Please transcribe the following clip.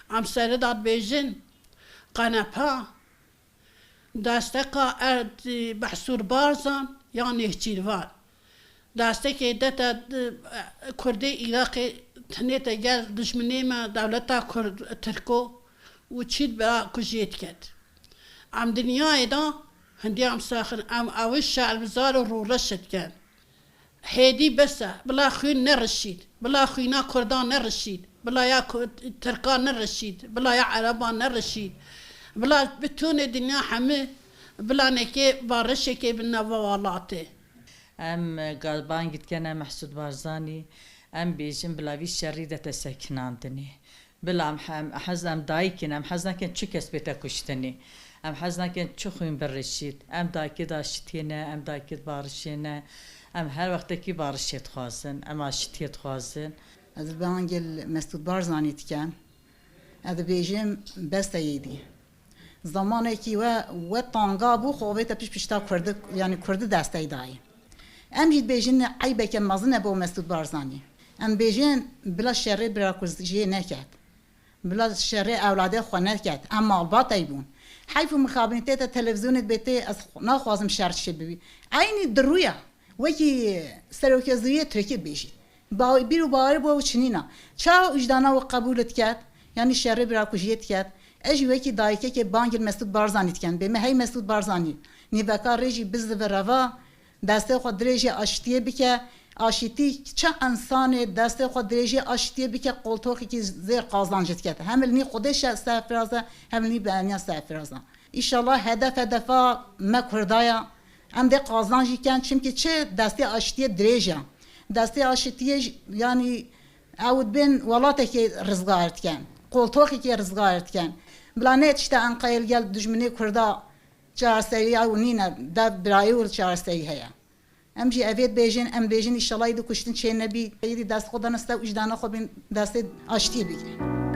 ام سر داد بیجن قنپا دستکا ارد بحثور بارزان یا نهچیروان دسته که دتا کرده عراق تنیت گل دشمنی ما دولتا کرد ترکو و چید برا کجیت کرد ام دنیای دا هندی ام ساخن ام اوش شعب زار رو رشد کرد هدی بسه بلا خوین نرشید بلا خوینا کردان نرشید بلا یا ترکان نرشید بلا یا عربان نرشید بلا بتون دنیا همه بلا نکه بارشه که بنوالاته ام قالبان قد كان محسود بارزاني ام بيجن بلاوي شري ده تسكناندني بلا ام حزن دايكن ام حزن كان تشكس بيتا كشتني ام حزن كان تشخين بالرشيد ام دايك داشتينا ام دايك بارشينا ام هر وقت كي بارشيت خازن ام اشتيت خازن از بانگل مسعود بارزانی تکن از بیجم بسته یدی زمانی که و تانگا بو خوبه تا پیشتا کرد یعنی کرد دسته دای ام جد بیجن عیبه که مزنه با مسعود بارزانی ام بیجن بلا شر برا کزجی نکرد بلا شر اولاده خو نکرد اما البته ایبون حیف مخابنته تا تلویزیون بیته از نخوازم شرط ببی عینی درویا وکی سروکزیه ترکی بیجی با بیرو باور با چنینا چا وجدانا و قبولت کرد یعنی شر برا کجیت کرد اجوه کی دایکه که بانگل مسعود بارزانی تکن به مهی مسعود بارزانی نیوکار رژی بزد و روا دسته خود درجه آشتیه بکه آشتی چه انسان دسته خود درجه آشتیه بکه قلتوخی که زیر قازانجت کرد هملنی خودش سفرازه هملنی بانیا سفرازه ایشالله هدفا مکردایا هم ده قازانجی کن چون چه دسته آشتیه درجه دسته آشتیه یعنی عود بین ولاته که رزگارت کن قلتوخی که رزگارت کن بلانه تشتا انقایل گل دجمنی کردا چارسایی او نینا دا برایور چارسایی هیا ام جی اوید بیجن ام بیجن ایشالله ایدو کشتن چه نبی ایدی دست خودان استا وجدان خود بین دست آشتی بگیرن